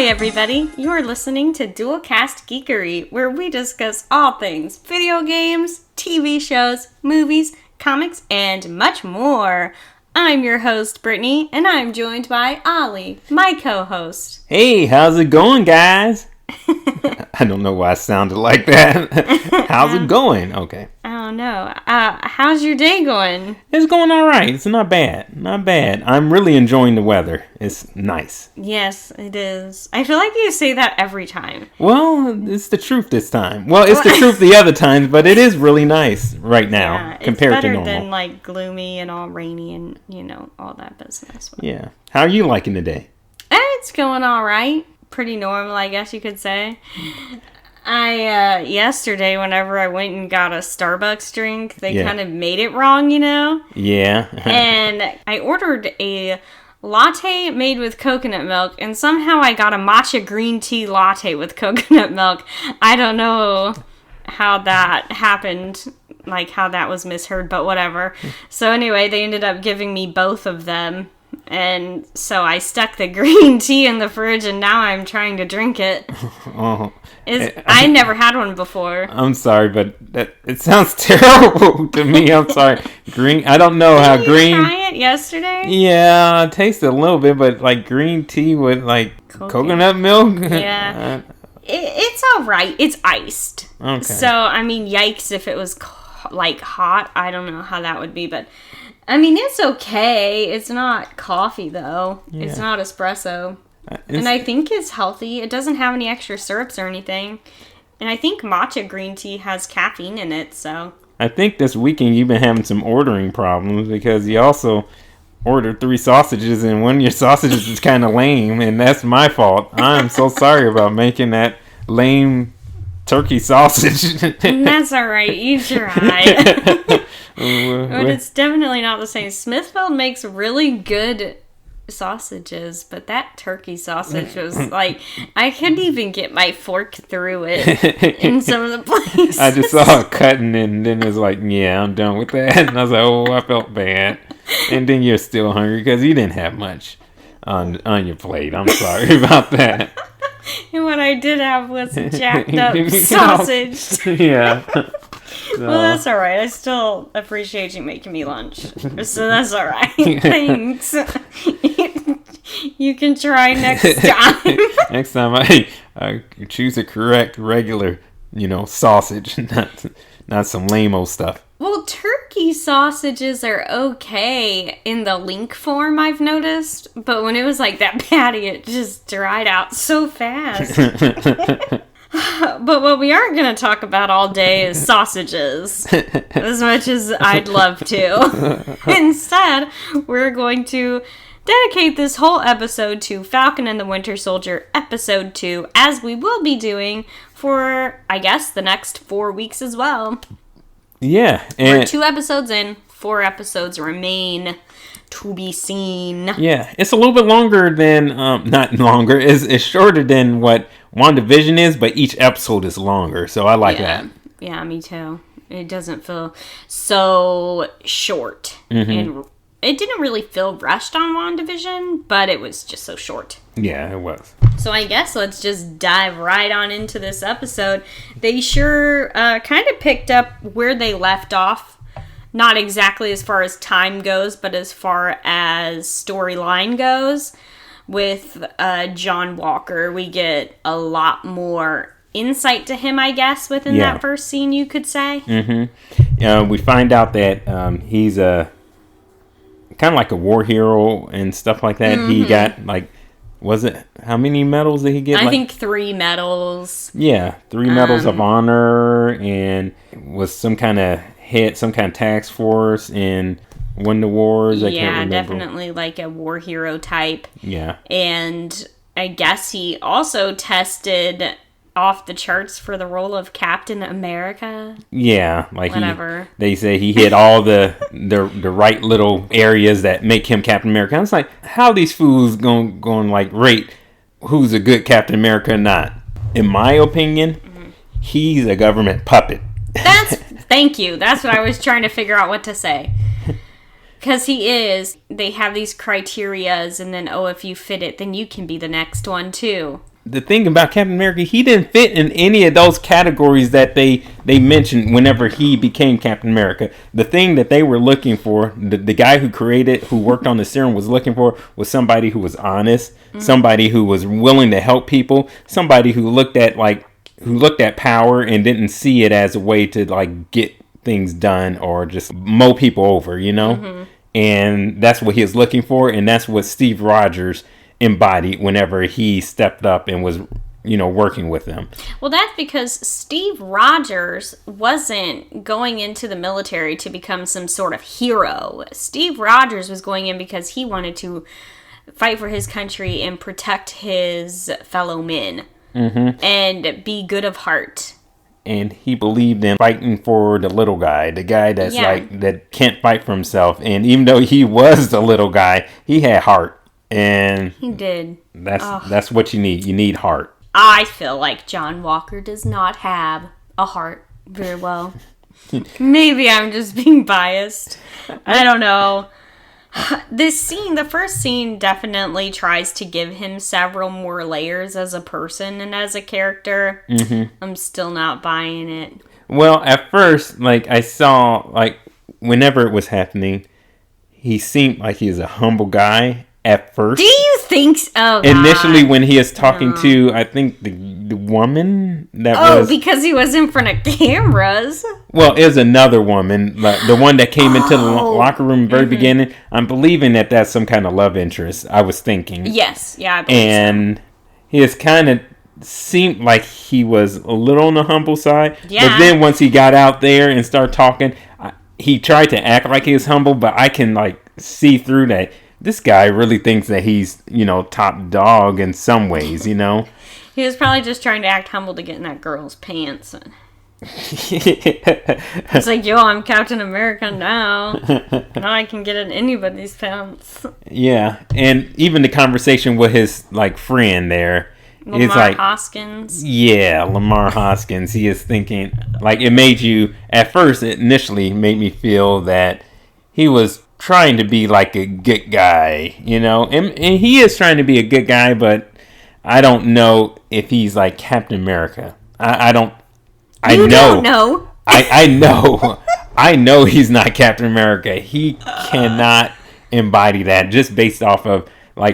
everybody. You're listening to Dualcast Geekery, where we discuss all things video games, TV shows, movies, comics, and much more. I'm your host, Britny, and I'm joined by Oli, my co-host. Hey, how's it going, guys? I don't know why I sounded like that. How's it going? Okay. I don't know. How's your day going? It's going all right. It's not bad. Not bad. I'm really enjoying the weather. It's nice. Yes, it is. I feel like you say that every time. Well, it's the truth this time. Well, it's the truth the other times, but it is really nice right now compared to normal. It's better than like gloomy and all rainy and, all that business. Yeah. How are you liking the day? It's going all right. Pretty normal, I guess you could say. Yesterday, whenever I went and got a Starbucks drink, they kind of made it wrong, Yeah. And I ordered a latte made with coconut milk, and somehow I got a matcha green tea latte with coconut milk. I don't know how that happened, like how that was misheard, but whatever. So anyway, they ended up giving me both of them. And so I stuck the green tea in the fridge, and now I'm trying to drink it. I never had one before. I'm sorry, but it sounds terrible to me. I'm sorry. I don't know how green... Did you try it yesterday? Yeah, I tasted a little bit, but like green tea with like coconut milk? Yeah. It's alright. It's iced. Okay. So, yikes if it was like hot. I don't know how that would be, but... it's okay. It's not coffee, though. Yeah. It's not espresso. And I think it's healthy. It doesn't have any extra syrups or anything. And I think matcha green tea has caffeine in it, so... I think this weekend you've been having some ordering problems because you also ordered 3 sausages, and one of your sausages is kind of lame, and that's my fault. I'm so sorry about making that lame turkey sausage. That's alright. You tried. But it's definitely not the same. Smithfield makes really good sausages, but that turkey sausage was like, I couldn't even get my fork through it in some of the places. I just saw it cutting, and then it was like, yeah, I'm done with that. And I was like, oh, I felt bad. And then you're still hungry because you didn't have much on your plate. I'm sorry about that. And what I did have was a jacked up sausage. Yeah. So. Well, that's alright. I still appreciate you making me lunch. So that's alright. Thanks. You can try next time. Next time I choose a correct, regular, sausage, not some lame-o stuff. Well, turkey sausages are okay in the link form, I've noticed. But when it was like that patty, it just dried out so fast. But what we aren't going to talk about all day is sausages, as much as I'd love to. Instead, we're going to dedicate this whole episode to Falcon and the Winter Soldier, Episode 2, as we will be doing for, I guess, the next 4 weeks as well. Yeah. We're 2 episodes in, 4 episodes remain to be seen. Yeah, it's a little bit longer than, not longer, it's shorter than what WandaVision is, but each episode is longer, so I like that. Yeah, me too. It doesn't feel so short. Mm-hmm. And it didn't really feel rushed on WandaVision, but it was just so short. Yeah, it was. So I guess let's just dive right on into this episode. They sure kind of picked up where they left off. Not exactly as far as time goes, but as far as storyline goes. With John Walker, we get a lot more insight to him, I guess, within that first scene, you could say. Mm-hmm. We find out that he's a kind of like a war hero and stuff like that. Mm-hmm. He got, how many medals did he get? I think 3 medals. Yeah, 3 medals of honor, and was some kind of task force and won the wars. I can't remember. Definitely like a war hero type. Yeah. And I guess he also tested off the charts for the role of Captain America. Yeah, like whatever. They say he hit all the right little areas that make him Captain America. I was like, how these fools going like rate who's a good Captain America or not? In my opinion, he's a government puppet. Thank you. That's what I was trying to figure out what to say. Because he is. They have these criterias, and then, if you fit it, then you can be the next one, too. the thing about Captain America, he didn't fit in any of those categories that they mentioned whenever he became Captain America. The thing that they were looking for, the guy who worked on the serum was looking for, was somebody who was honest, somebody who was willing to help people, somebody who looked at power and didn't see it as a way to like get things done or just mow people over, you know? And that's what he was looking for, and that's what Steve Rogers embodied whenever he stepped up and was, working with them. Well, that's because Steve Rogers wasn't going into the military to become some sort of hero. Steve Rogers was going in because he wanted to fight for his country and protect his fellow men and be good of heart. And he believed in fighting for the little guy, the guy that's that can't fight for himself. And even though he was the little guy, he had heart. And he did. That's what you need. You need heart. I feel like John Walker does not have a heart very well. Maybe I'm just being biased. I don't know. The first scene definitely tries to give him several more layers as a person and as a character. I'm still not buying it. Well, at first, I saw, whenever it was happening, he seemed like he was a humble guy. At first. Do you think so? Oh, initially, when he is talking to, I think, the woman that was... Oh, because he was in front of cameras. Well, it was another woman. The one that came into the locker room in the very beginning. I'm believing that that's some kind of love interest, I was thinking. Yes, yeah, I believe and he is kind of... seemed like he was a little on the humble side. Yeah. But then once he got out there and started talking, he tried to act like he was humble, but I can, see through that. This guy really thinks that he's, top dog in some ways, He was probably just trying to act humble to get in that girl's pants. It's like, yo, I'm Captain America now. Now I can get in anybody's pants. Yeah, and even the conversation with his, friend there. Lemar Hoskins. Yeah, Lemar Hoskins. He is thinking, it made you, at first, it initially made me feel that he was trying to be like a good guy, and he is trying to be a good guy, but I don't know if he's like Captain America. I don't know. I know he's not Captain America. He cannot embody that just based off of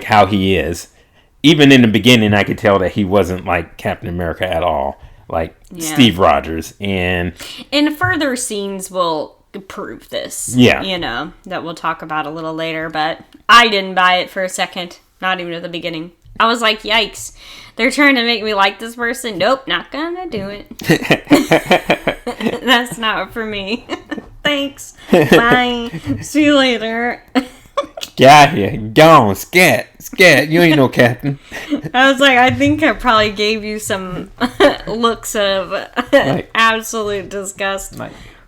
how he is. Even in the beginning, I could tell that he wasn't like Captain America at all, Steve Rogers. And further scenes will prove this. Yeah. That we'll talk about a little later, but I didn't buy it for a second. Not even at the beginning. I was like, yikes. They're trying to make me like this person. Nope, not gonna do it. That's not for me. Thanks. Bye. See you later. Got here. Gone. Scat. You ain't no captain. I was like, I think I probably gave you some looks of absolute disgust.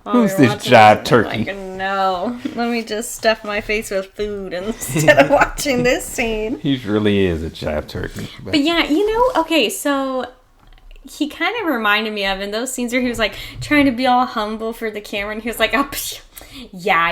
Who's this jive turkey? No. Let me just stuff my face with food instead of watching this scene. He really is a jive turkey. But yeah, okay, so he kind of reminded me of in those scenes where he was trying to be all humble for the camera, and he was like, oh, yeah,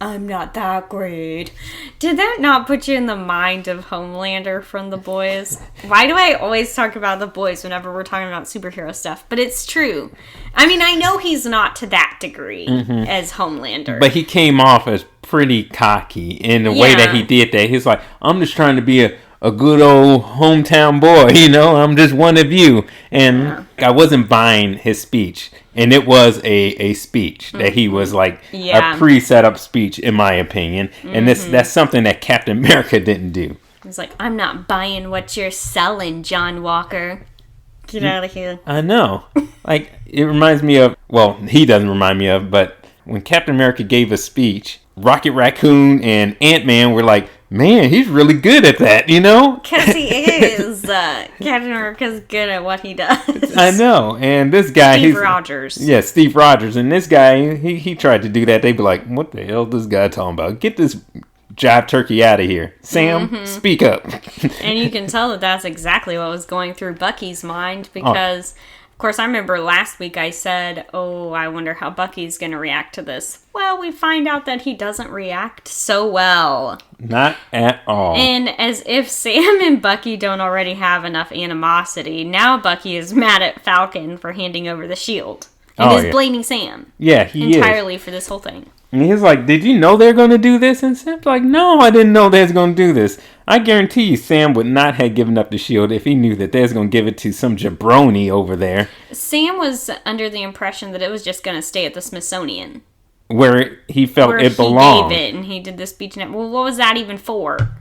I'm not that great. Did that not put you in the mind of Homelander from The Boys? Why do I always talk about The Boys whenever we're talking about superhero stuff? But it's true. I mean, I know he's not to that degree as Homelander. But he came off as pretty cocky in the way that he did that. He's like, I'm just trying to be a good old hometown boy, I'm just one of you. And I wasn't buying his speech. And it was a speech that he was a pre-set up speech, in my opinion. And that's something that Captain America didn't do. He's like, I'm not buying what you're selling, John Walker. Get out of here. I know. It reminds me of, well, he doesn't remind me of, but when Captain America gave a speech, Rocket Raccoon and Ant-Man were like, man, he's really good at that, Because he is. Captain America's good at what he does. I know. And this guy... Steve Rogers. Yeah, Steve Rogers. And this guy, he tried to do that. They'd be like, what the hell is this guy talking about? Get this jive turkey out of here. Sam, speak up. And you can tell that that's exactly what was going through Bucky's mind, because course, I remember last week I said, oh, I wonder how Bucky's going to react to this. Well, we find out that he doesn't react so well. Not at all. And as if Sam and Bucky don't already have enough animosity, now Bucky is mad at Falcon for handing over the shield. And is blaming Sam. Yeah, he entirely for this whole thing. And he's like, did you know they're going to do this? And Sam's like, no, I didn't know they was going to do this. I guarantee you Sam would not have given up the shield if he knew that they was going to give it to some jabroni over there. Sam was under the impression that it was just going to stay at the Smithsonian. Where he felt it belonged. He gave it and he did the speech. Well, what was that even for?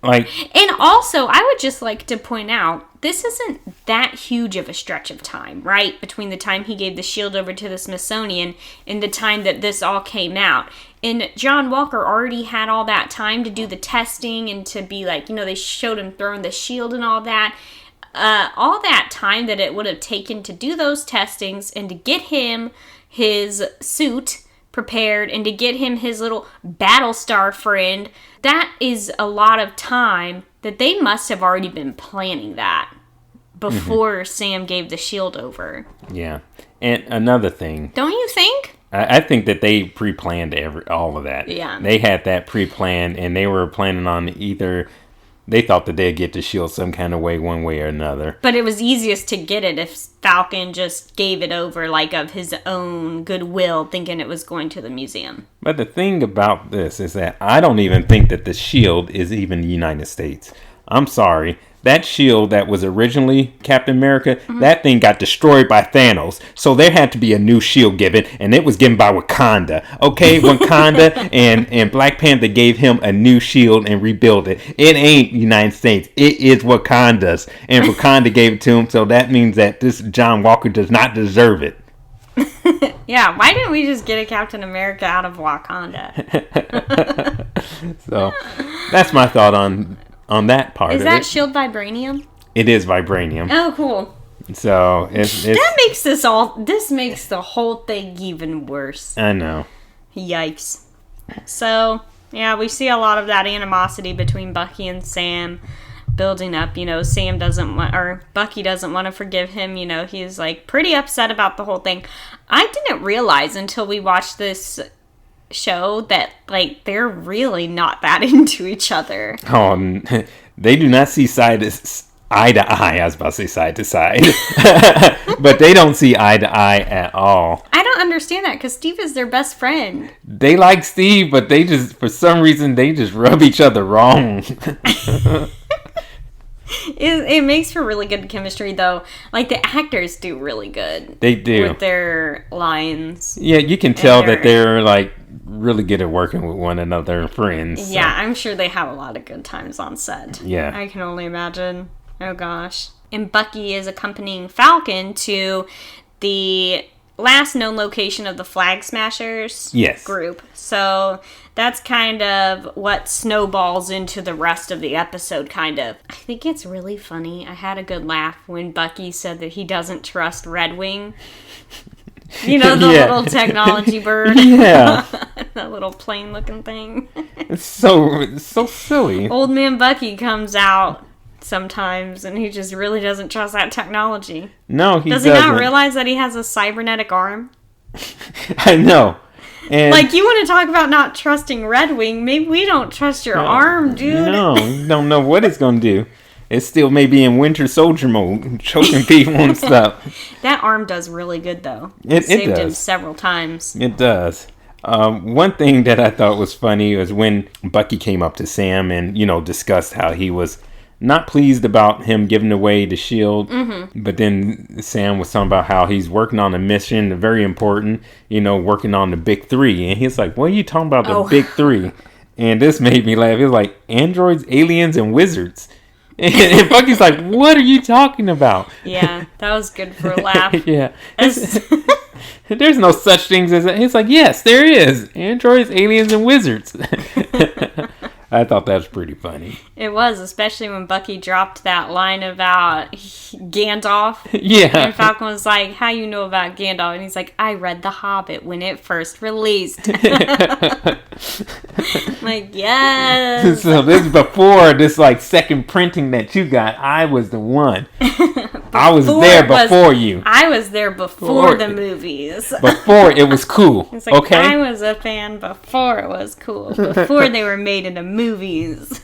Like, and also, I would just like to point out, this isn't that huge of a stretch of time, right? Between the time he gave the shield over to the Smithsonian and the time that this all came out. And John Walker already had all that time to do the testing and to be like, they showed him throwing the shield and all that. All that time that it would have taken to do those testings and to get him his suit prepared and to get him his little Battlestar friend, that is a lot of time that they must have already been planning that before Sam gave the shield over. Yeah. And another thing. Don't you think? I think that they pre-planned all of that. Yeah. They had that pre-planned and they were planning on either... They thought that they'd get the shield some kind of way, one way or another. But it was easiest to get it if Falcon just gave it over, like, of his own goodwill, thinking it was going to the museum. But the thing about this is that I don't even think that the shield is even the United States. I'm sorry. That shield that was originally Captain America, that thing got destroyed by Thanos. So there had to be a new shield given, and it was given by Wakanda. Okay, Wakanda and Black Panther gave him a new shield and rebuilt it. It ain't United States. It is Wakanda's. And Wakanda gave it to him, so that means that this John Walker does not deserve it. Yeah, why didn't we just get a Captain America out of Wakanda? So, that's my thought on that part of it. Is that shield vibranium? It is vibranium. Oh, cool. So it's that makes this makes the whole thing even worse. I know. Yikes. So, yeah, we see a lot of that animosity between Bucky and Sam building up. Sam doesn't want, or Bucky doesn't want to forgive him. He's like pretty upset about the whole thing. I didn't realize until we watched this show that like they're really not that into each other. Oh, they do not see eye to eye. I was about to say side to side, but they don't see eye to eye at all. I don't understand that because Steve is their best friend. They like Steve, but they just for some reason they just rub each other wrong. It makes for really good chemistry, though. Like, the actors do really good. They do. With their lines. Yeah, you can tell that they're, like, really good at working with one another and friends. Yeah, I'm sure they have a lot of good times on set. Yeah. I can only imagine. Oh, gosh. And Bucky is accompanying Falcon to the last known location of the Flag Smashers group. So that's kind of what snowballs into the rest of the episode, kind of. I think it's really funny. I had a good laugh when Bucky said that he doesn't trust Red Wing. The little technology bird. Yeah. That little plane-looking thing. It's so silly. Old man Bucky comes out sometimes, and he just really doesn't trust that technology. No, he doesn't. Does he not realize that he has a cybernetic arm? I know. And like, you want to talk about not trusting Red Wing? Maybe we don't trust your arm, dude. No, you don't know what it's going to do. It still may be in Winter Soldier mode, choking people and stuff. That arm does really good, though. It saved does. Him several times. It does. One thing that I thought was funny was when Bucky came up to Sam and, discussed how he was not pleased about him giving away the shield. Mm-hmm. But then Sam was talking about how he's working on a mission, very important, working on the big three. And he's like, what are you talking about, the big three? And this made me laugh. He was like, androids, aliens, and wizards. And Bucky's like, what are you talking about? Yeah, that was good for a laugh. Yeah. There's no such things as that. He's like, yes, there is. Androids, aliens, and wizards. I thought that was pretty funny. It was, especially when Bucky dropped that line about Gandalf. Yeah. And Falcon was like, how you know about Gandalf? And he's like, I read The Hobbit when it first released. Like, yes. So this is before this, second printing that you got. I was the one. I was there before you. I was there before the movies. Before it was cool. It's like, okay? I was a fan before it was cool. Before they were made into movies.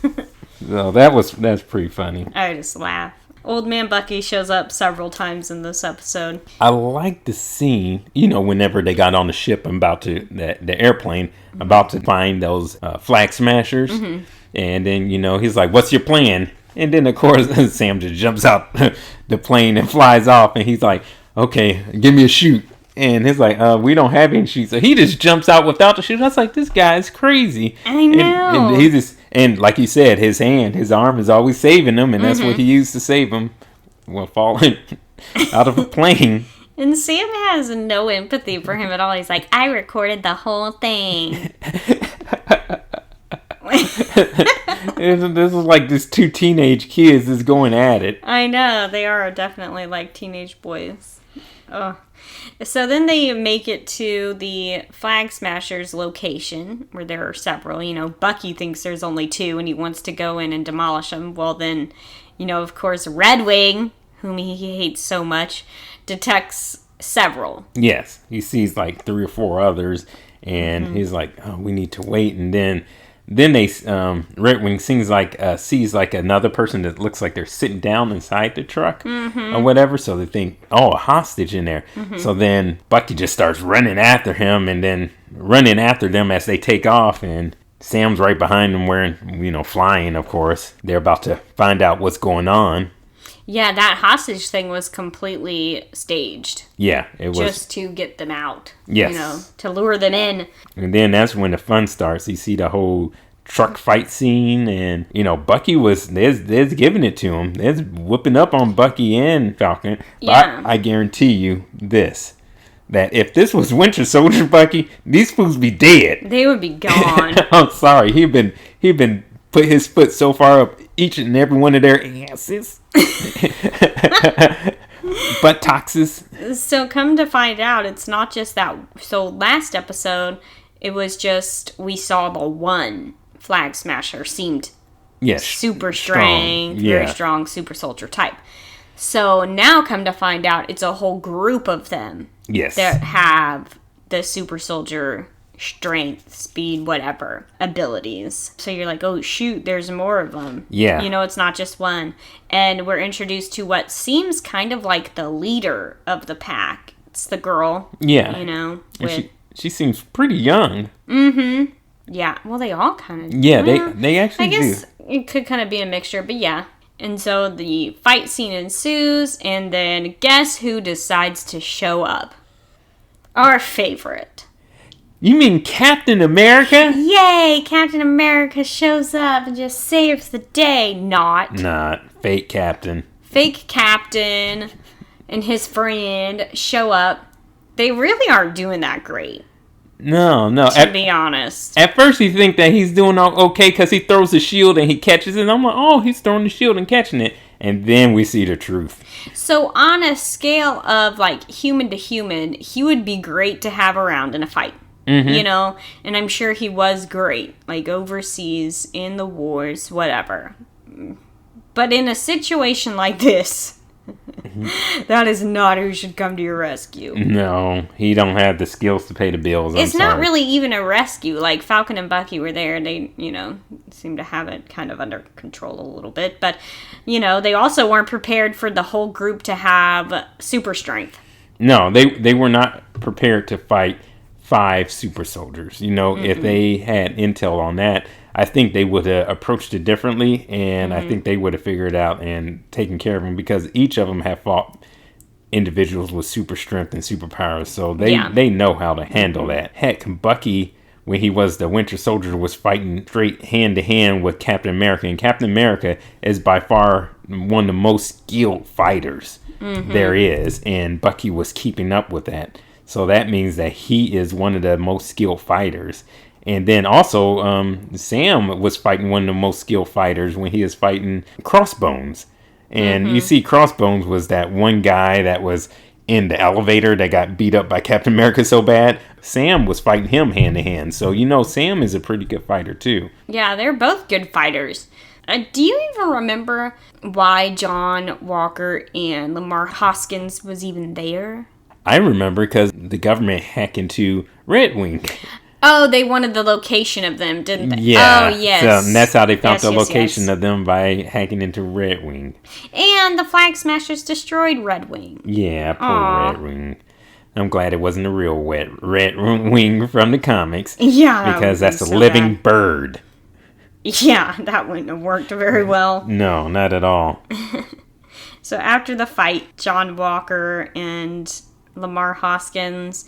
So that's pretty funny. I just laugh. Old Man Bucky shows up several times in this episode. I like the scene, whenever they got on the ship and the airplane, about to find those flag smashers. Mm-hmm. And then, he's like, what's your plan? And then, of course, Sam just jumps out the plane and flies off. And he's like, okay, give me a chute. And he's like, we don't have any chutes. So he just jumps out without the chute. I was like, this guy is crazy. I know. And he just... And like you said, his arm is always saving him, and that's what he used to save him while falling out of a plane. And Sam has no empathy for him at all. He's like, I recorded the whole thing. This is like these two teenage kids is going at it. I know. They are definitely like teenage boys. Oh. So then they make it to the Flag Smashers location, where there are several. Bucky thinks there's only two, and he wants to go in and demolish them. Well, then, of course, Red Wing, whom he hates so much, detects several. Yes, he sees like 3 or 4 others, and he's like, oh, we need to wait. And then they Red Wing sees like another person that looks like they're sitting down inside the truck or whatever, so they think, oh, a hostage in there. So then Bucky just starts running after him, and then running after them as they take off, and Sam's right behind them wearing, flying, of course. They're about to find out what's going on. Yeah, that hostage thing was completely staged. Yeah, it was. Just to get them out. Yes. To lure them in. And then that's when the fun starts. You see the whole truck fight scene, and, Bucky there's giving it to him. There's whooping up on Bucky and Falcon. Yeah. But I guarantee you this, that if this was Winter Soldier Bucky, these fools be dead. They would be gone. I'm sorry. He'd been put his foot so far up each and every one of their asses. Buttocks. So come to find out, it's not just that. So last episode, it was just we saw the one Flag Smasher seemed super strong, very strong super soldier type. So now come to find out, it's a whole group of them that have the super soldier strength, speed, whatever abilities. So you're like, oh shoot, there's more of them. Yeah. It's not just one. And we're introduced to what seems kind of like the leader of the pack. It's the girl. Yeah. With... She seems pretty young. Mm-hmm. Yeah. Well, they all kind of... Yeah, they actually do. I guess it could kind of be a mixture, but yeah. And so the fight scene ensues, and then guess who decides to show up? Our favorite. You mean Captain America? Yay! Captain America shows up and just saves the day. Not. Fake Captain. Fake Captain and his friend show up. They really aren't doing that great. No. To be honest. At first you think that he's doing okay because he throws the shield and he catches it. And I'm like, oh, he's throwing the shield and catching it. And then we see the truth. So on a scale of like human to human, he would be great to have around in a fight. Mm-hmm. And I'm sure he was great, like overseas, in the wars, whatever. But in a situation like this, that is not who should come to your rescue. No, he don't have the skills to pay the bills. It's not really even a rescue. Like, Falcon and Bucky were there, and they, seem to have it kind of under control a little bit. But, they also weren't prepared for the whole group to have super strength. No, they were not prepared to fight 5 super soldiers. If they had intel on that, I think they would have approached it differently, and I think they would have figured it out and taken care of them, because each of them have fought individuals with super strength and superpowers, so they know how to handle that. Heck, Bucky, when he was the Winter Soldier, was fighting straight hand-to-hand with Captain America, and Captain America is by far one of the most skilled fighters there is, and Bucky was keeping up with that. So that means that he is one of the most skilled fighters. And then also, Sam was fighting one of the most skilled fighters when he was fighting Crossbones. And you see, Crossbones was that one guy that was in the elevator that got beat up by Captain America so bad. Sam was fighting him hand to hand. So, Sam is a pretty good fighter too. Yeah, they're both good fighters. Do you even remember why John Walker and Lemar Hoskins was even there? I remember because the government hacked into Red Wing. Oh, they wanted the location of them, didn't they? Yeah. Oh, yes. So that's how they found the location of them, by hacking into Red Wing. And the Flag Smashers destroyed Red Wing. Yeah, poor Red Wing. I'm glad it wasn't a real Red Wing from the comics. Yeah. Because that's a living bird. Yeah, that wouldn't have worked very well. No, not at all. So after the fight, John Walker and Lemar Hoskins,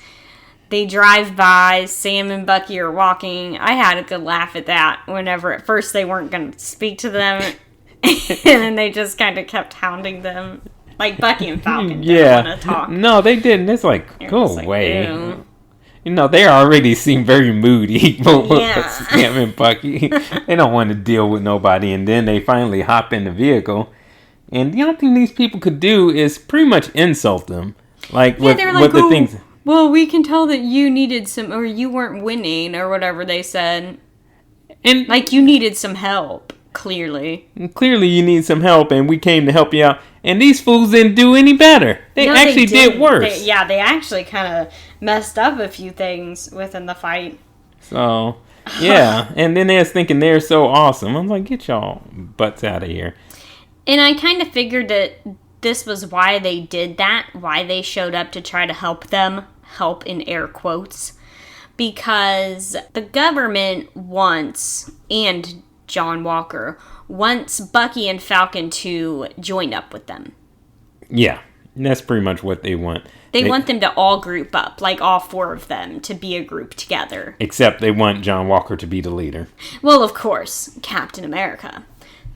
they drive by. Sam and Bucky are walking. I had a good laugh at that whenever at first they weren't going to speak to them. And then they just kind of kept hounding them. Like Bucky and Falcon didn't want to talk. No, they didn't. It's like, go away. Ew. You know, they already seem very moody. Yeah. Sam and Bucky. They don't want to deal with nobody. And then they finally hop in the vehicle. And the only thing these people could do is pretty much insult them. Like, with the things. Well, we can tell that you needed some, or you weren't winning, or whatever they said. And like, you needed some help, clearly. Clearly you need some help, and we came to help you out. And these fools didn't do any better. They actually did worse. They actually kind of messed up a few things within the fight. So, yeah. And then they was thinking they're so awesome. I'm like, get y'all butts out of here. And I kind of figured that this was why they did that, why they showed up to try to help them. Help in air quotes. Because the government wants, and John Walker, wants Bucky and Falcon to join up with them. Yeah, that's pretty much what they want. They want them to all group up, like all four of them, to be a group together. Except they want John Walker to be the leader. Well, of course, Captain America.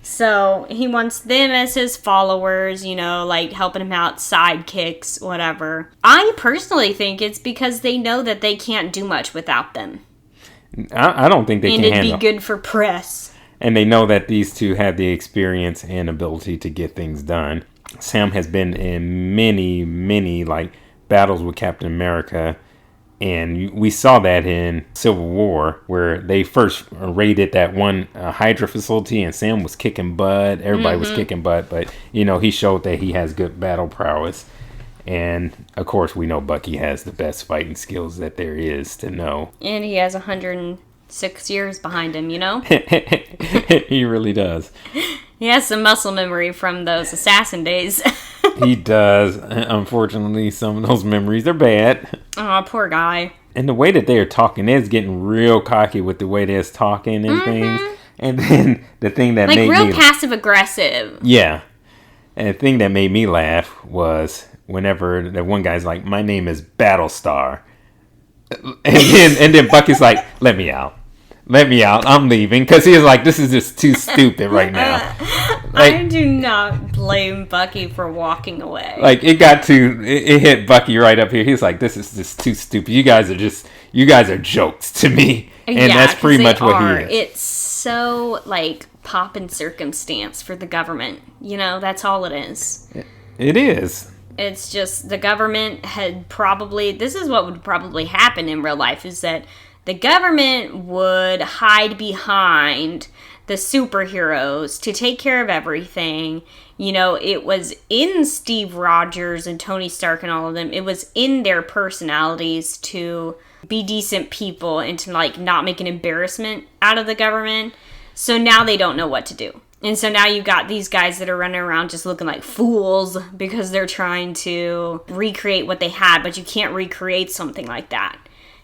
So he wants them as his followers, you know, like helping him out, sidekicks, whatever. I personally think it's because they know that they can't do much without them. I don't think they can handle it. And it'd be good for press. And they know that these two have the experience and ability to get things done. Sam has been in many, many, like, battles with Captain America. And we saw that in Civil War, where they first raided that one Hydra facility, and Sam was kicking butt. Everybody was kicking butt, but, you know, he showed that he has good battle prowess. And, of course, we know Bucky has the best fighting skills that there is to know. And he has 106 years behind him, you know? He really does. He has some muscle memory from those assassin days. He does. Unfortunately, some of those memories are bad. Oh, poor guy. And the way that they're talking, they're getting real cocky with the way they're talking and things. And then the thing that made me... Like real passive-aggressive. Yeah. And the thing that made me laugh was whenever the one guy's like, my name is Battlestar. And then Bucky's like, let me out. Let me out. I'm leaving. Because he was like, this is just too stupid right now. Like, I do not blame Bucky for walking away. Like, it hit Bucky right up here. He's like, this is just too stupid. You guys are jokes to me. And that's pretty much what he is. It's so, like, pop and circumstance for the government. You know, that's all it is. It is. It's just the government had probably... This is what would probably happen in real life, is that the government would hide behind the superheroes to take care of everything. You know, it was in Steve Rogers and Tony Stark and all of them. It was in their personalities to be decent people and to, like, not make an embarrassment out of the government. So now they don't know what to do. And so now you've got these guys that are running around just looking like fools because they're trying to recreate what they had, but you can't recreate something like that.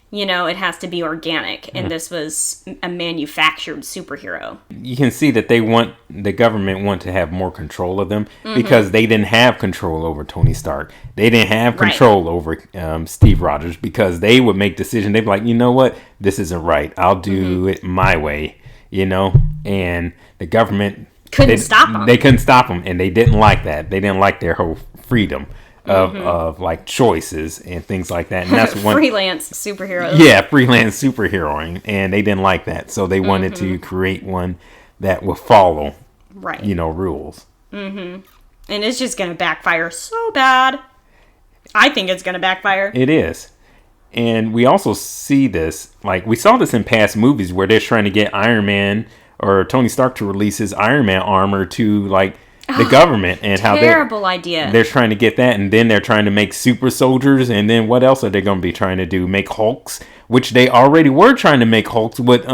You know, it has to be organic, and this was a manufactured superhero. You can see that the government want to have more control of them because they didn't have control over Tony Stark. They didn't have control over Steve Rogers because they would make decisions. They'd be like, you know what? This isn't right. I'll do it my way, you know? And the government... couldn't stop them. They couldn't stop them, and they didn't like that. They didn't like their whole freedom. Of like choices and things like that, and that's one freelance superheroes. Yeah, freelance superheroing, and they didn't like that, so they wanted to create one that would follow, you know, rules. And it's just going to backfire so bad. I think it's going to backfire. It is, and we also see this, like we saw this in past movies where they're trying to get Iron Man or Tony Stark to release his Iron Man armor to like the government, and how they're trying to get that, and then they're trying to make super soldiers, and then what else are they going to be trying to do? Make Hulks, which they already were trying to make Hulks with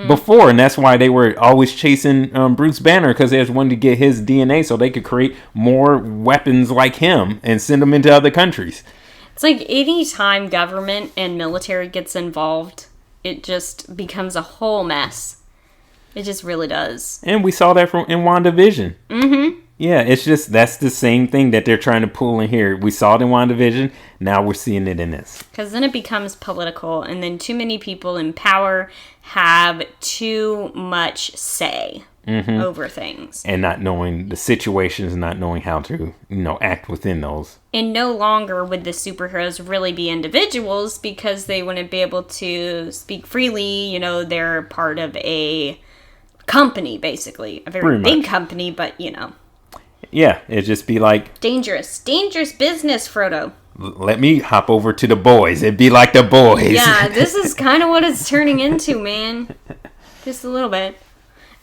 before, and that's why they were always chasing Bruce Banner, because they just wanted to get his DNA so they could create more weapons like him and send them into other countries. It's like any time government and military gets involved, it just becomes a whole mess. It just really does. And we saw that in WandaVision. Mm-hmm. Yeah, it's just, that's the same thing that they're trying to pull in here. We saw it in WandaVision. Now we're seeing it in this. Because then it becomes political, and then too many people in power have too much say over things. And not knowing the situations, not knowing how to, act within those. And no longer would the superheroes really be individuals, because they wouldn't be able to speak freely. They're part of a company, basically. A very big company, but, Yeah, it'd just be like... Dangerous business, Frodo. Let me hop over to the boys. It'd be like the boys. Yeah, this is kind of what it's turning into, man. Just a little bit.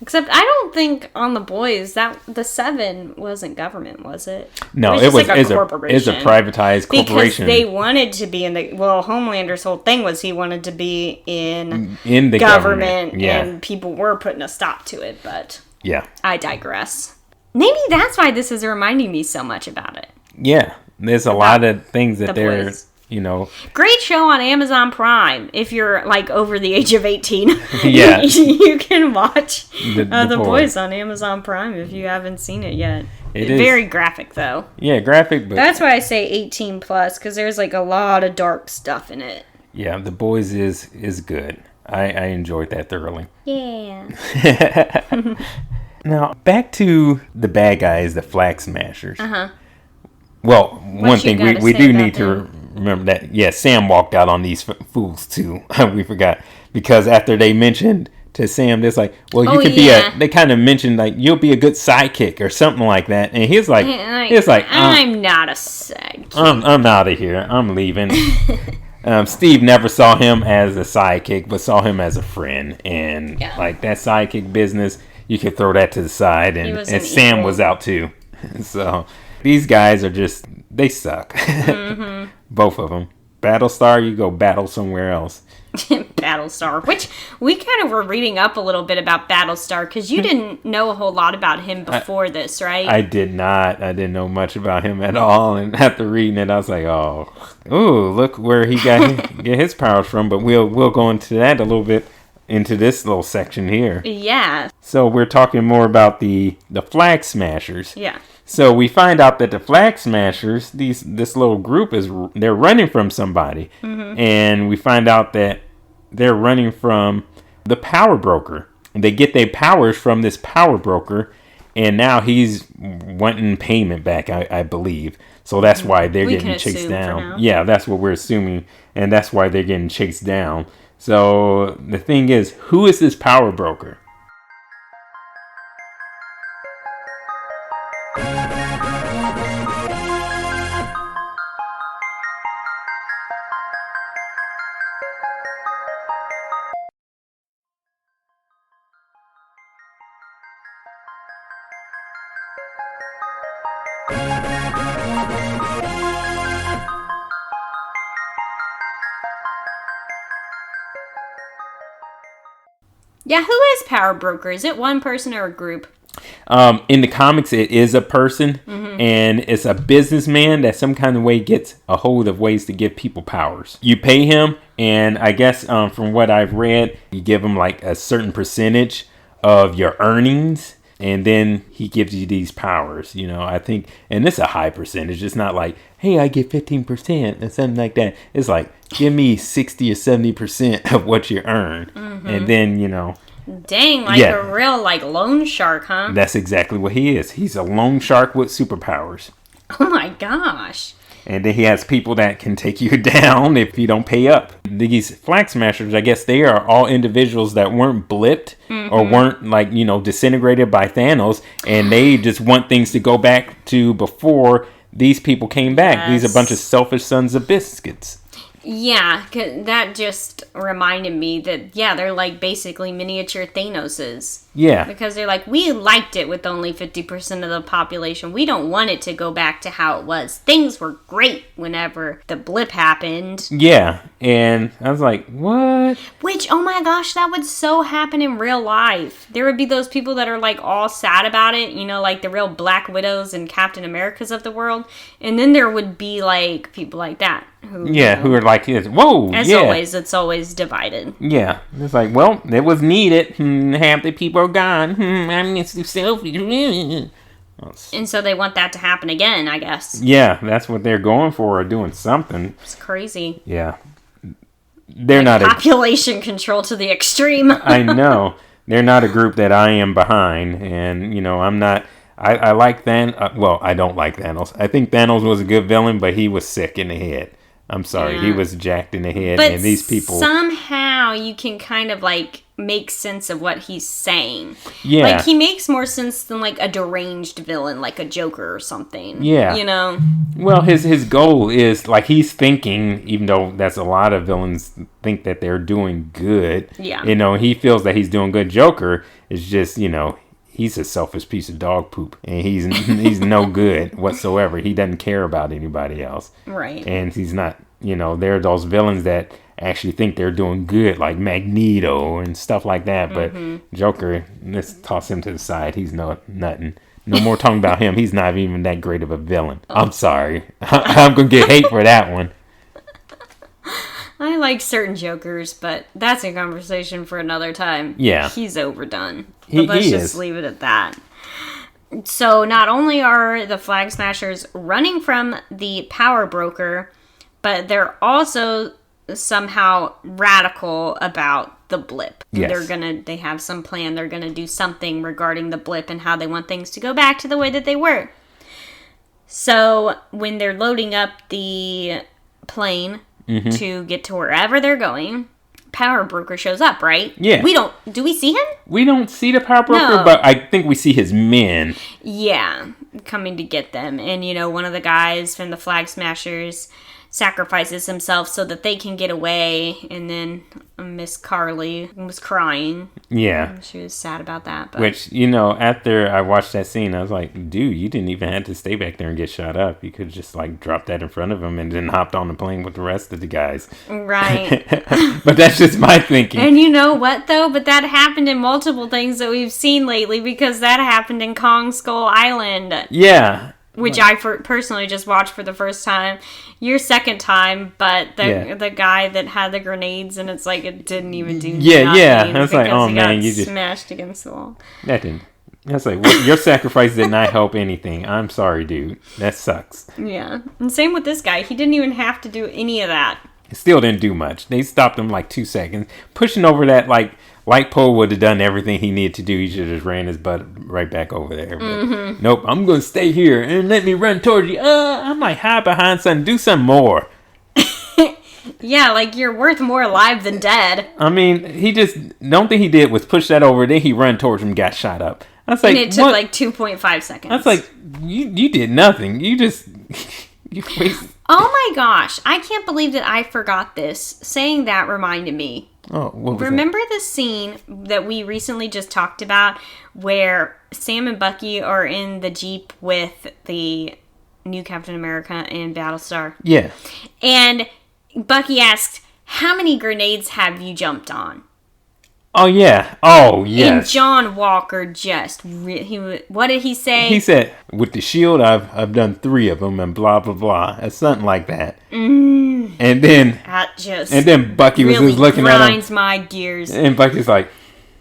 Except I don't think on the boys that the Seven wasn't government, was it? No, it was a privatized corporation. Because they wanted to be in the... Well, Homelander's whole thing was he wanted to be in the government. Yeah. And people were putting a stop to it, but... Yeah. I digress. Maybe that's why this is reminding me so much about it. Yeah. There's a lot of things that they're... Boys. Great show on Amazon Prime. If you're like over the age of 18, yeah, you can watch the Boys on Amazon Prime if you haven't seen it yet. It's very graphic though. Yeah, graphic, but that's why I say 18 plus, because there's like a lot of dark stuff in it. Yeah, The Boys is good. I enjoyed that thoroughly. Yeah. Now back to the bad guys, the Flag Smashers. Well, one thing we do need to remember that, yeah, Sam walked out on these fools too. We forgot. Because after they mentioned to Sam, it's like, well, you could be they kind of mentioned, like, you'll be a good sidekick or something like that. And he's like, I'm not a sidekick. I'm out of here. I'm leaving. Steve never saw him as a sidekick, but saw him as a friend. And, like, that sidekick business, you could throw that to the side. And Sam was out too. So... These guys are just, they suck. Both of them. Battlestar, you go battle somewhere else. Battlestar, which we kind of were reading up a little bit about Battlestar, because you didn't know a whole lot about him before this, right? I did not. I didn't know much about him at all. And after reading it, I was like, ooh, look where he get his powers from. But we'll go into that a little bit into this little section here. Yeah. So we're talking more about the Flag Smashers. Yeah. So we find out that the Flag Smashers, this little group, they're running from somebody. And we find out that they're running from the power broker. They get their powers from this power broker, and now he's wanting payment back, I believe. So that's why they're getting chased down. Yeah, that's what we're assuming, and that's why they're getting chased down. So the thing is, who is this power broker? Yeah, who is Power Broker? Is it one person or a group? In the comics, it is a person, and it's a businessman that some kind of way gets a hold of ways to give people powers. You pay him, and I guess from what I've read, you give him like a certain percentage of your earnings, and then he gives you these powers, I think, and it's a high percentage. It's not like, hey, I get 15% and something like that. It's like, give me 60 or 70% of what you earn. And then, Dang, a real, loan shark, huh? That's exactly what he is. He's a loan shark with superpowers. Oh my gosh. And then he has people that can take you down if you don't pay up. These Flag Smashers, I guess they are all individuals that weren't blipped or weren't, disintegrated by Thanos. And they just want things to go back to before these people came back. Yes. These are a bunch of selfish sons of biscuits. Yeah, 'cause that just reminded me that, they're like basically miniature Thanoses. Yeah. Because they're like, we liked it with only 50% of the population. We don't want it to go back to how it was. Things were great whenever the blip happened. Yeah. And I was like, what? Which, oh my gosh, that would so happen in real life. There would be those people that are like all sad about it, you know, like the real Black Widows and Captain Americas of the world. And then there would be like people like that. Who are like this. Whoa, As always, it's always divided. Yeah. It's like, well, it was needed. Half the people are gone. I miss the selfies. And so they want that to happen again, I guess. Yeah, that's what they're going for, or doing something. It's crazy. Yeah. They're not population control to the extreme. I know. They're not a group that I am behind. And, you know, I'm not... I like Thanos. Well, I don't like Thanos. I think Thanos was a good villain, but he was sick in the head. I'm sorry. Yeah. He was jacked in the head. But and these people... somehow you can kind of, like, make sense of what he's saying. Yeah. Like, he makes more sense than, like, a deranged villain, like a Joker or something. Yeah. You know? Well, his goal is, like, he's thinking, even though that's a lot of villains think that they're doing good. Yeah. You know, he feels that he's doing good. Joker is just, you know... He's a selfish piece of dog poop, and he's no good whatsoever. He doesn't care about anybody else. Right. And he's not, you know, there are those villains that actually think they're doing good, like Magneto and stuff like that. But Joker, let's toss him to the side. He's nothing. No more talking about him. He's not even that great of a villain. I'm sorry. I'm going to get hate for that one. I like certain Jokers, but that's a conversation for another time. Yeah. He's overdone. But let's just leave it at that. So not only are the Flag Smashers running from the power broker, but they're also somehow radical about the blip. Yes. They have some plan. They're gonna do something regarding the blip and how they want things to go back to the way that they were. So when they're loading up the plane to get to wherever they're going, power broker shows up, right? Yeah. Do we see him? We don't see the power broker, but I think we see his men. Yeah, coming to get them. And, you know, one of the guys from the Flag Smashers sacrifices himself so that they can get away. And then Miss Carly was crying. Yeah. She was sad about that. But. Which, you know, after I watched that scene, I was like, dude, you didn't even have to stay back there and get shot up. You could just, like, drop that in front of him and then hopped on the plane with the rest of the guys. Right. But that's just my thinking. And you know what, though? But that happened in multiple things that we've seen lately, because that happened in Kong Skull Island. Yeah. Which I personally just watched for the first time. Your second time, but the guy that had the grenades, and it's like it didn't even do nothing. Yeah. I was like, oh man, you just smashed against the wall. That didn't. That's like, your sacrifice did not help anything. I'm sorry, dude. That sucks. Yeah. And same with this guy. He didn't even have to do any of that. It still didn't do much. They stopped him like 2 seconds. Pushing over that, like, light pole would have done everything he needed to do. He should have just ran his butt right back over there. But nope, I'm going to stay here and let me run towards you. I might hide behind something. Do some more. Yeah, like you're worth more alive than dead. I mean, the only thing he did was push that over. Then he ran towards him and got shot up. I was like, and it took like 2.5 seconds. I was like, you did nothing. You just... you wasted... Oh my gosh, I can't believe that I forgot this. Saying that reminded me. Oh, what was Remember the scene that we recently just talked about where Sam and Bucky are in the Jeep with the new Captain America and Battlestar? Yeah. And Bucky asked, how many grenades have you jumped on? Oh, yeah. Oh, yes. And John Walker just... what did he say? He said, with the shield, I've done 3 of them and blah, blah, blah. It's something like that. And then... That just... And then Bucky was just looking at him. grinds my gears. And Bucky's like,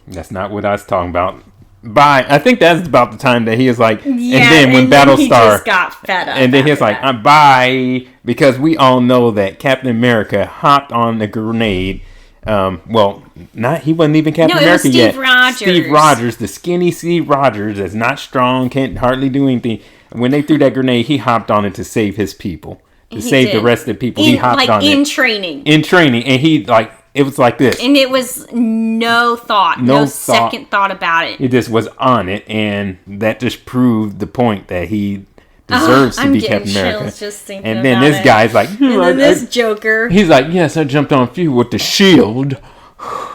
that's not what I was talking about. Bye. I think that's about the time that he was like... Yeah, and then when Battlestar... he just got fed up. And then he was like, bye. Because we all know that Captain America hopped on the grenade... he wasn't even Captain America yet. Steve Rogers, the skinny Steve Rogers that's not strong, can't hardly do anything. When they threw that grenade, he hopped on it to save his people. To save the rest of the people. He hopped on it. In training. In training. And he, like, it was like this. And it was no thought. No second thought about it. It just was on it. And that just proved the point that he deserves to be Captain America. Just and then this guy's like, and then this Joker. He's like, yes, I jumped on a few with the shield.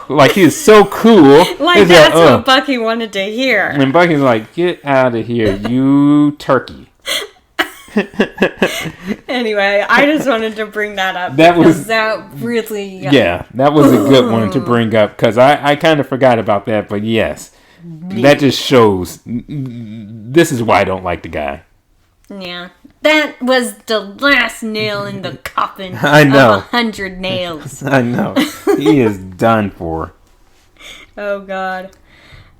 Like, he was so cool. Like, that's what Bucky wanted to hear. And Bucky's like, get out of here, you turkey. Anyway, I just wanted to bring that up. That was really... Yeah, that was a good one to bring up, because I kind of forgot about that, but yes. That just shows, this is why I don't like the guy. Yeah. That was the last nail in the coffin I know. of 100 nails. I know. He is done for. Oh, God.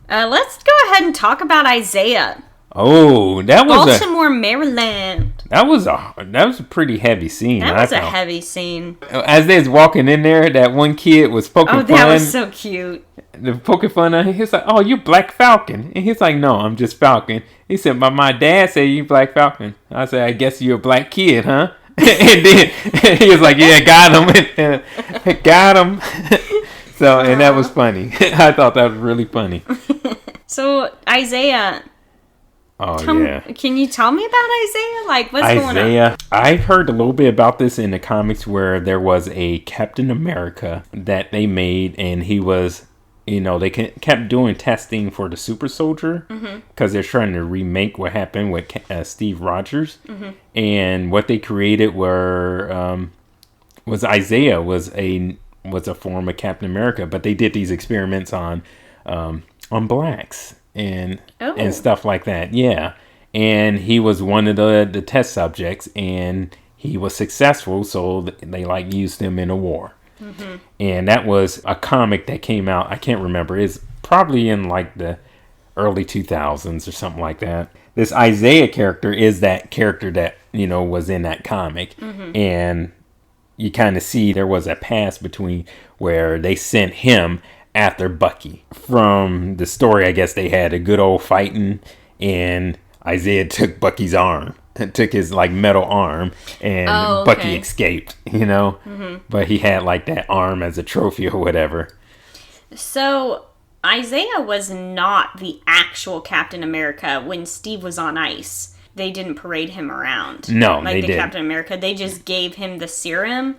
Let's go ahead and talk about Isaiah. Oh, that was Baltimore, Maryland. That was a pretty heavy scene. That was a heavy scene. As they was walking in there, that one kid was poking fun. Oh, that was so cute. The poking fun at him. He was like, "Oh, you Black Falcon," and he's like, "No, I'm just Falcon." He said, "But my dad said you Black Falcon." I said, "I guess you're a black kid, huh?" And then he was like, "Yeah, got him, got him." So, and that was funny. I thought that was really funny. So Isaiah. Yeah. Can you tell me about Isaiah? Like, what's going on? I've heard a little bit about this in the comics where there was a Captain America that they made, and he was, they kept doing testing for the super soldier because they're trying to remake what happened with Steve Rogers. And what they created was Isaiah was a form of Captain America, but they did these experiments on blacks. And stuff like that, yeah. And he was one of the test subjects, and he was successful, so they used him in a war. And that was a comic that came out, I can't remember, it's probably in the early 2000s or something like that. This Isaiah character is that character that, was in that comic. And you kind of see there was a pass between where they sent him after Bucky. From the story, I guess they had a good old fighting, and Isaiah took Bucky's arm, took his metal arm, and Bucky escaped, but he had that arm as a trophy or whatever. So Isaiah was not the actual Captain America when Steve was on ice. They didn't parade him around. No, they didn't. Captain America, they just gave him the serum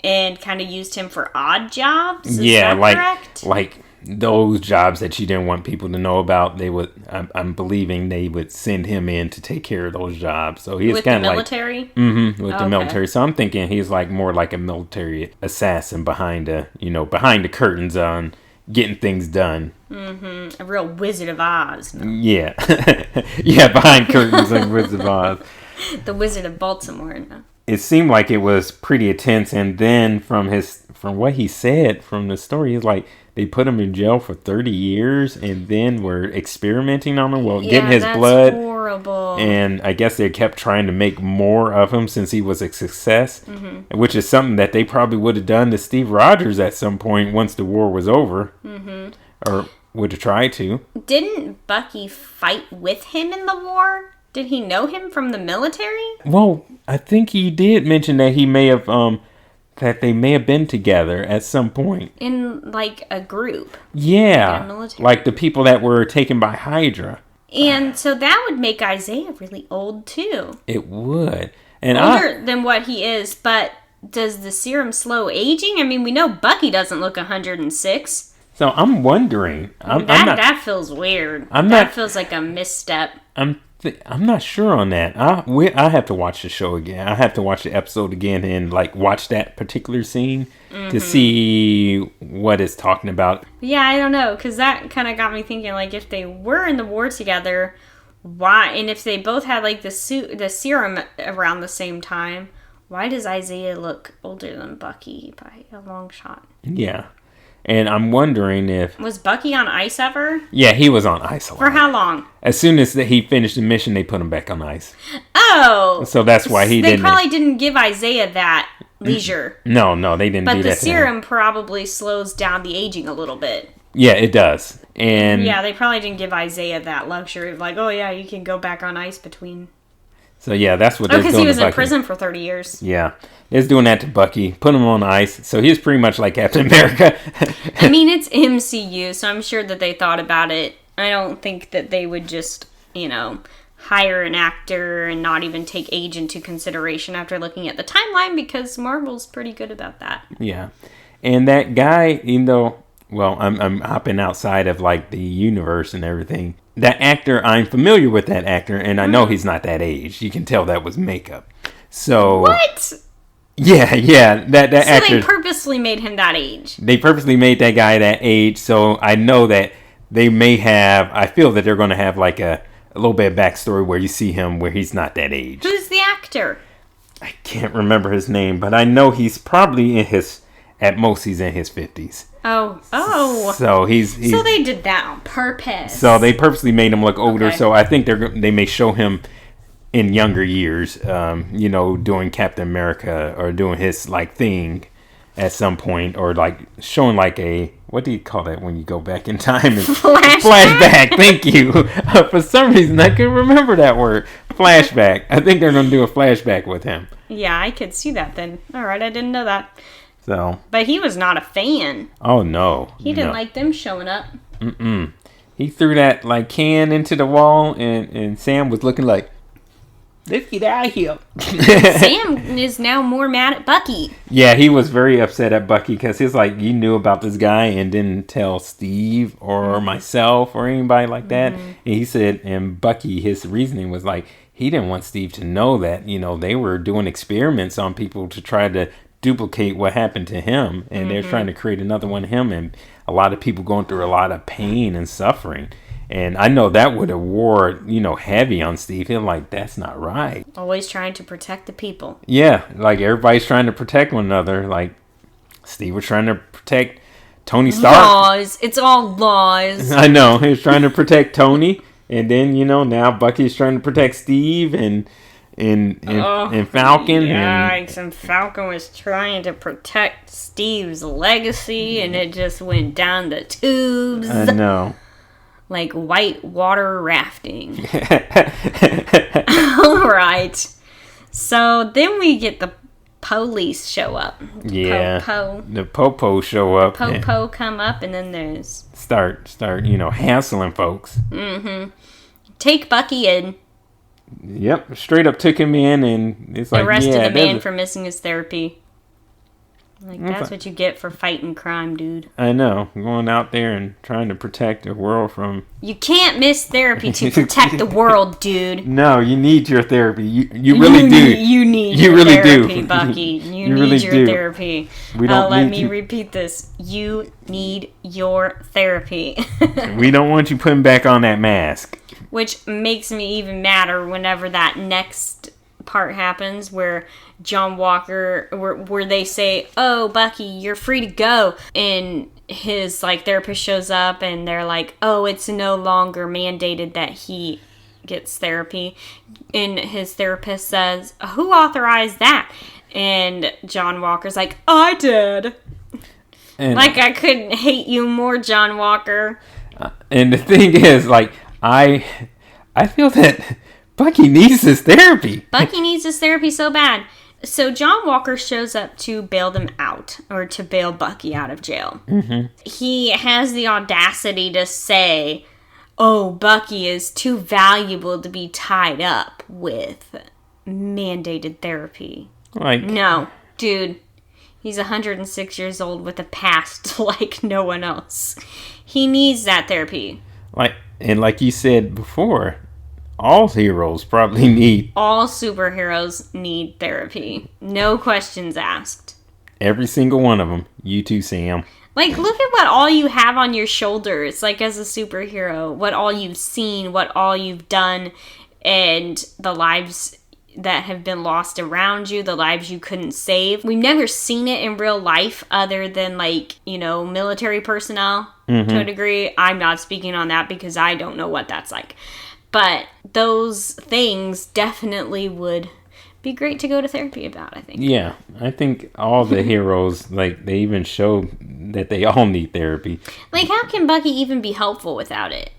and kind of used him for odd jobs? Is that correct? Like those jobs that you didn't want people to know about, they would, I'm believing they would send him in to take care of those jobs. So he's kind of with the military? With the military. So I'm thinking he's more like a military assassin behind the curtains on getting things done. A real Wizard of Oz. No? Yeah. Yeah, behind curtains like Wizard of Oz. The Wizard of Baltimore, no? It seemed like it was pretty intense, and then from what he said from the story, he's they put him in jail for 30 years, and then were experimenting on him, getting his blood. Horrible. And I guess they kept trying to make more of him since he was a success, which is something that they probably would have done to Steve Rogers at some point once the war was over, or would have tried to. Didn't Bucky fight with him in the war? Did he know him from the military? Well, I think he did mention that he may have, that they may have been together at some point. In, a group? Yeah. Like the people that were taken by Hydra. And so that would make Isaiah really old, too. It would. And older than what he is, but does the serum slow aging? I mean, we know Bucky doesn't look 106. So I'm wondering. That feels weird. That feels like a misstep. I'm not sure on that. I have to watch the show again. I have to watch the episode again and watch that particular scene to see what it's talking about. Yeah, I don't know, because that kind of got me thinking, if they were in the war together, why? And if they both had the serum around the same time, why does Isaiah look older than Bucky by a long shot? Yeah. And I'm wondering if... Was Bucky on ice ever? Yeah, he was on ice a lot. For how long? As soon as he finished the mission, they put him back on ice. Oh! So that's why he didn't... They probably didn't give Isaiah that leisure. No, they didn't do that. But the serum probably slows down the aging a little bit. Yeah, it does. And... Yeah, they probably didn't give Isaiah that luxury of oh yeah, you can go back on ice between... So yeah, that's what they're doing. Because he was in prison for 30 years. Yeah, it's doing that to Bucky, put him on ice. So he's pretty much like Captain America. I mean, it's MCU, so I'm sure that they thought about it. I don't think that they would just, hire an actor and not even take age into consideration after looking at the timeline, because Marvel's pretty good about that. Yeah, and that guy, well, I'm hopping outside of like the universe and everything. That actor, I'm familiar with that actor, and I know he's not that age. You can tell that was makeup. So What? Yeah, that actor. So they purposely made him that age. They purposely made that guy that age, so I know that they may have. I feel that they're going to have like a little bit of backstory where you see him where he's not that age. Who's the actor? I can't remember his name, but I know he's probably at most he's in his 50s. Oh. So he's so they did that on purpose. So they purposely made him look older. Okay. So I think they may show him in younger years, doing Captain America or doing his like thing at some point, or like showing like a, what do you call that when you go back in time? Flashback. Thank you. For some reason I couldn't remember that word. Flashback. I think they're going to do a flashback with him. Yeah, I could see that then. All right, I didn't know that. So. But he was not a fan. Oh no. He didn't like them showing up. He threw that like can into the wall, and Sam was looking like, let's get out of here. Sam is now more mad at Bucky. Yeah, he was very upset at Bucky because he's like, you knew about this guy and didn't tell Steve or myself or anybody like that. And he said, and Bucky, his reasoning was like, he didn't want Steve to know that, they were doing experiments on people to try to duplicate what happened to him. And they're trying to create another one of him. And a lot of people going through a lot of pain and suffering. And I know that would have wore, heavy on Steve. He's like, that's not right. Always trying to protect the people. Yeah, like everybody's trying to protect one another. Like Steve was trying to protect Tony Stark. Laws. It's all laws. I know. He was trying to protect Tony. And then, now Bucky's trying to protect Steve and Falcon. Yikes, and Falcon was trying to protect Steve's legacy, and it just went down the tubes. I know. Like white water rafting. All right. So then we get the police show up. The Popo show up. Popo come up, and then there's... Start, hassling folks. Take Bucky in. Yep, straight up took him in, and it's like, arrested a man for missing his therapy. Like, that's what you get for fighting crime, dude. I know. Going out there and trying to protect the world from... You can't miss therapy to protect the world, dude. No, you need your therapy. You really do. You need you your really therapy, do. Bucky. You need really your do. therapy. Let me repeat this. You need your therapy. We don't want you putting back on that mask. Which makes me even madder whenever that next part happens where John Walker, where they say, oh, Bucky, you're free to go. And his therapist shows up and they're like, oh, it's no longer mandated that he gets therapy. And his therapist says, who authorized that? And John Walker's like, I did. And I couldn't hate you more, John Walker. And the thing is, I feel that Bucky needs his therapy. Bucky needs his therapy so bad. So John Walker shows up to bail them out, or to bail Bucky out of jail. He has the audacity to say, oh, Bucky is too valuable to be tied up with mandated therapy. No, dude. He's 106 years old with a past like no one else. He needs that therapy. And like you said before, all heroes probably need... All superheroes need therapy. No questions asked. Every single one of them. You too, Sam. Look at what all you have on your shoulders, as a superhero. What all you've seen, what all you've done, and the lives that have been lost around you, the lives you couldn't save. We've never seen it in real life other than, military personnel to a degree. I'm not speaking on that because I don't know what that's like. But those things definitely would be great to go to therapy about, I think. Yeah, I think all the heroes, they even show that they all need therapy. How can Bucky even be helpful without it?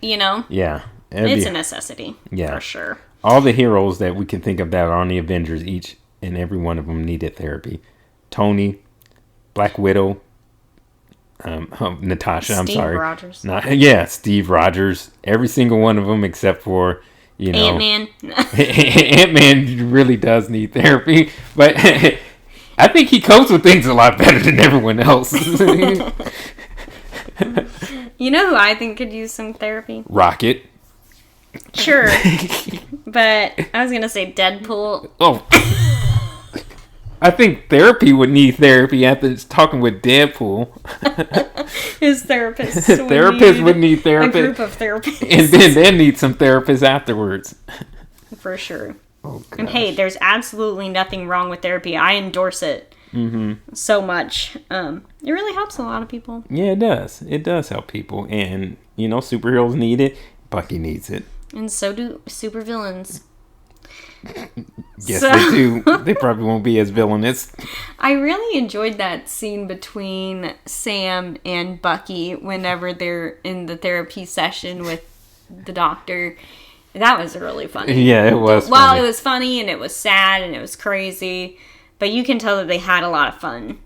Yeah. It's a necessity. Yeah. For sure. All the heroes that we can think of that are on the Avengers, each and every one of them needed therapy. Tony, Black Widow, Natasha, Steve Rogers. Steve Rogers. Every single one of them except for, Ant-Man. Ant-Man really does need therapy. But I think he copes with things a lot better than everyone else. You know who I think could use some therapy? Rocket. Sure. But I was going to say Deadpool. Oh. I think therapy would need therapy after talking with Deadpool. His therapist. Therapist would need therapy. A group of therapists. And then they need some therapists afterwards. For sure. Oh, and hey, there's absolutely nothing wrong with therapy. I endorse it so much. It really helps a lot of people. Yeah, it does. It does help people. And, superheroes need it. Bucky needs it. And so do supervillains. Yes, they do. They probably won't be as villainous. I really enjoyed that scene between Sam and Bucky whenever they're in the therapy session with the doctor. That was really funny. Yeah, it was funny. It was funny and it was sad and it was crazy. But you can tell that they had a lot of fun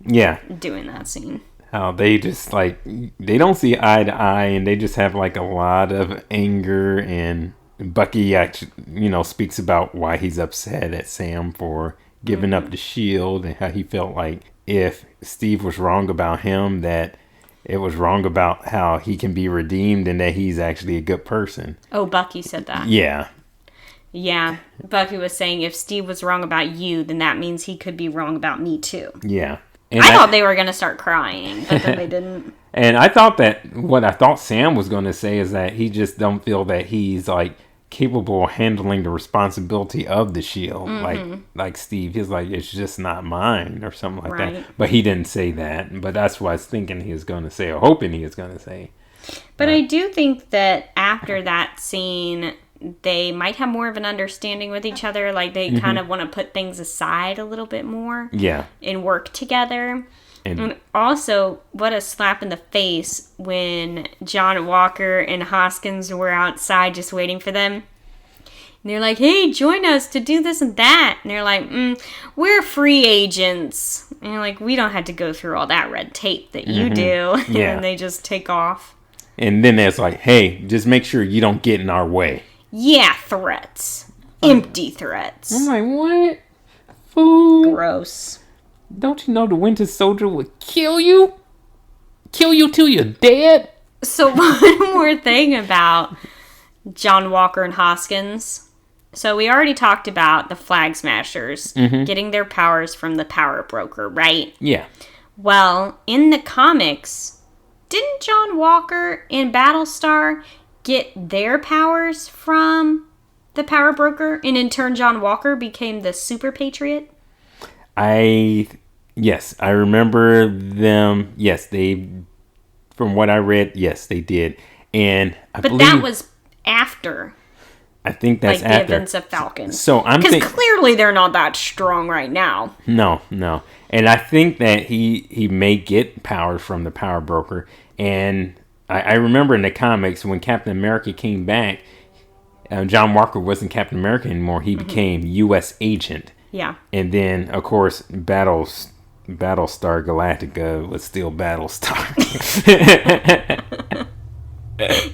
doing that scene. How they just, they don't see eye to eye and they just have, a lot of anger, and Bucky actually, speaks about why he's upset at Sam for giving up the shield, and how he felt like if Steve was wrong about him, that it was wrong about how he can be redeemed and that he's actually a good person. Oh, Bucky said that. Yeah. Yeah. Bucky was saying if Steve was wrong about you, then that means he could be wrong about me too. Yeah. And I thought they were going to start crying, but then they didn't. And I thought that what I thought Sam was going to say is that he just don't feel that he's capable of handling the responsibility of the shield, like Steve. He's like, it's just not mine, or something like that. But he didn't say that. But that's what I was thinking he was going to say, or hoping he was going to say. But I do think that after that scene, they might have more of an understanding with each other. Like they kind of want to put things aside a little bit more. Yeah. And work together. And also, what a slap in the face when John Walker and Hoskins were outside just waiting for them. And they're like, hey, join us to do this and that. And they're like, we're free agents. And you're like, we don't have to go through all that red tape that you do. Yeah. And they just take off. And then it's like, hey, just make sure you don't get in our way. Yeah, threats. Empty threats. I'm like, what? Fool. Gross. Don't you know the Winter Soldier would kill you? Kill you till you're dead? So one more thing about John Walker and Hoskins. So we already talked about the Flag Smashers getting their powers from the Power Broker, right? Yeah. Well, in the comics, didn't John Walker and Battlestar get their powers from the Power Broker? And in turn, John Walker became the Super Patriot? Yes, I remember them. Yes, from what I read, yes, they did. And I believe that was after. I think that's after. The events of Falcon. So I'm because clearly they're not that strong right now. No. And I think that he may get powers from the Power Broker. And I remember in the comics when Captain America came back, John Walker wasn't Captain America anymore. He became U.S. agent. Yeah. And then, of course, Battlestar Galactica was still Battlestar.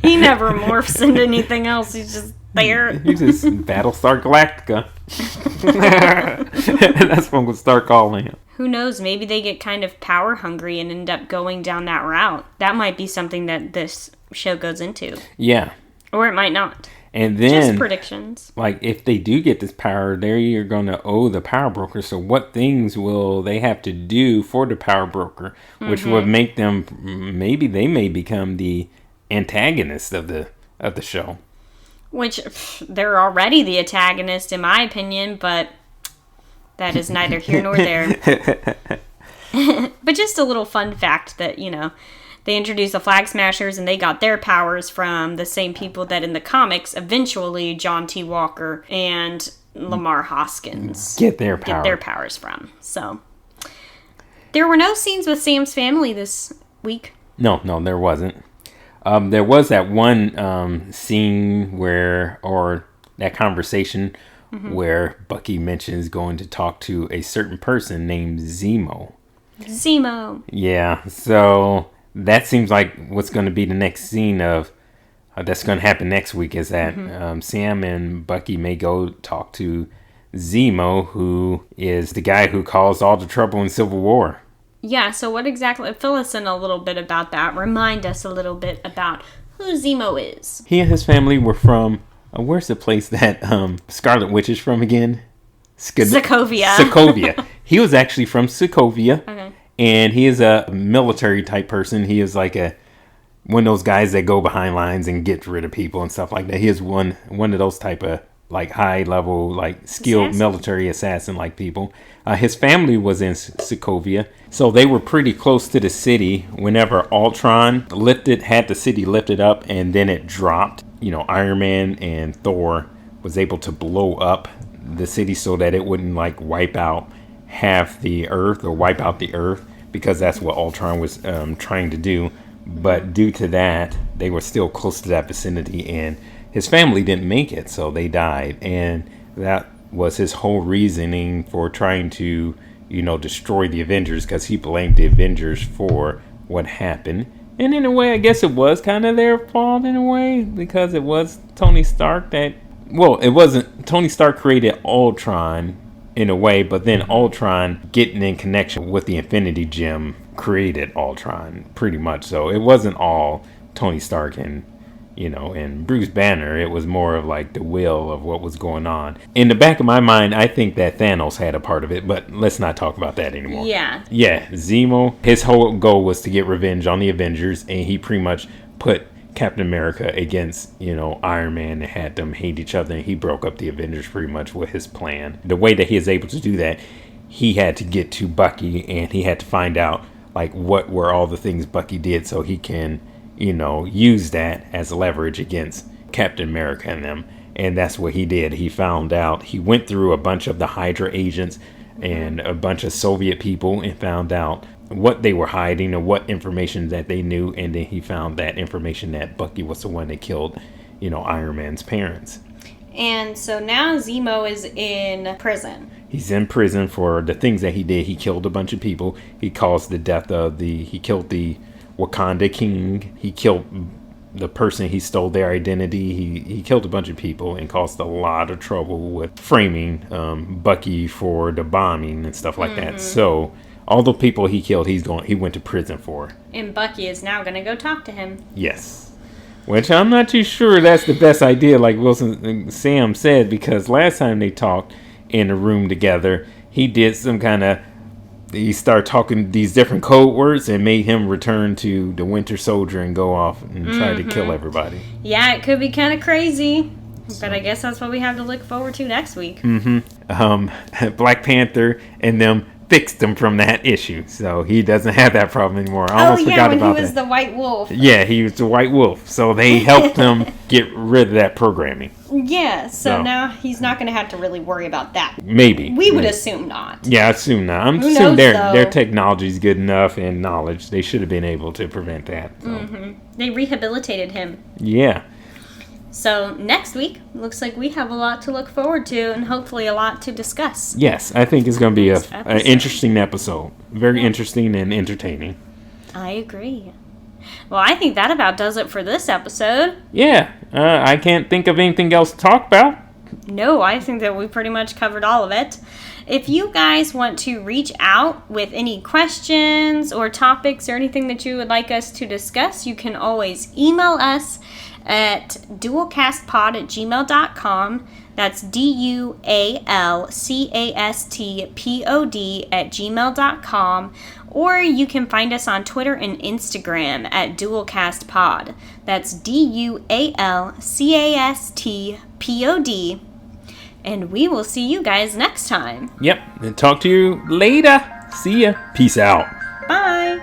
He never morphs into anything else. He's just there. He's just Battlestar Galactica. That's what we'll start calling him. Who knows? Maybe they get kind of power hungry and end up going down that route. That might be something that this show goes into. Yeah. Or it might not. And then, just predictions. If they do get this power, they're going to owe the Power Broker. So what things will they have to do for the Power Broker, which would make them, maybe they may become the antagonist of the show. Which, they're already the antagonist, in my opinion, but that is neither here nor there. But just a little fun fact that, they introduced the Flag Smashers and they got their powers from the same people that in the comics, eventually John T. Walker and Lemar Hoskins get their powers from. So, there were no scenes with Sam's family this week. No, there wasn't. There was that one scene or that conversation where Bucky mentions going to talk to a certain person named Zemo. Yeah, so that seems like what's going to be the next scene of that's going to happen next week is that Sam and Bucky may go talk to Zemo, who is the guy who caused all the trouble in Civil War. Yeah, so what exactly... Fill us in a little bit about that. Remind us a little bit about who Zemo is. He and his family were from... where's the place that Scarlet Witch is from again? Sokovia. Sokovia. He was actually from Sokovia. Okay. And he is a military type person. He is like one of those guys that go behind lines and get rid of people and stuff like that. He is one of those type of like high level, like skilled military assassin like people. His family was in Sokovia, so they were pretty close to the city whenever Ultron had the city lifted up, and then it dropped. You know, Iron Man and Thor was able to blow up the city so that it wouldn't like wipe out half the Earth or wipe out the Earth, because that's what Ultron was trying to do. But due to that, they were still close to that vicinity, and his family didn't make it, so they died. And that was his whole reasoning for trying to, you know, destroy the Avengers, because he blamed the Avengers for what happened. And in a way, I guess it was kind of their fault in a way, because it was Tony Stark that... Well, it wasn't... Tony Stark created Ultron in a way, but then Ultron getting in connection with the Infinity Gem created Ultron, pretty much. So it wasn't all Tony Stark and, you know, and Bruce Banner. It was more of like the will of what was going on. In the back of my mind, I think that Thanos had a part of it, but let's not talk about that anymore. Yeah. Yeah, Zemo, his whole goal was to get revenge on the Avengers, and he pretty much put Captain America against, you know, Iron Man, and had them hate each other, and he broke up the Avengers pretty much with his plan. The way that he is able to do that, he had to get to Bucky, and he had to find out like what were all the things Bucky did, so he can, you know, use that as leverage against Captain America and them. And that's what he did. He found out, he went through a bunch of the Hydra agents and a bunch of Soviet people and found out what they were hiding and what information that they knew, and then he found that information that Bucky was the one that killed, you know, Iron Man's parents. And so now Zemo is in prison. He's in prison for the things that he did. He killed a bunch of people. He caused the death of he killed the Wakanda king. He killed the person, he stole their identity. He killed a bunch of people and caused a lot of trouble with framing Bucky for the bombing and stuff like that. So all the people he killed, he went to prison for. And Bucky is now going to go talk to him. Yes. Which I'm not too sure that's the best idea, like Sam said, because last time they talked in a room together, he did some kind of... He started talking these different code words and made him return to the Winter Soldier and go off and try to kill everybody. Yeah, it could be kind of crazy. But I guess that's what we have to look forward to next week. Black Panther and them fixed him from that issue, so he doesn't have that problem anymore. I almost forgot about that. He was the White Wolf. Yeah, he was the White Wolf, so they helped him get rid of that programming. Yeah, so now he's not going to have to really worry about that. Maybe. We would assume not. Yeah, I assume not. I'm assuming their technology is good enough and knowledge. They should have been able to prevent that. So. They rehabilitated him. Yeah. So next week, looks like we have a lot to look forward to and hopefully a lot to discuss. Yes, I think it's going to be an interesting episode. Very interesting and entertaining. I agree. Well, I think that about does it for this episode. Yeah, I can't think of anything else to talk about. No, I think that we pretty much covered all of it. If you guys want to reach out with any questions or topics or anything that you would like us to discuss, you can always email us at dualcastpod@gmail.com. That's dualcastpod@gmail.com. Or you can find us on Twitter and Instagram at dualcastpod. That's dualcastpod. And we will see you guys next time. Yep, and talk to you later. See ya. Peace out. Bye.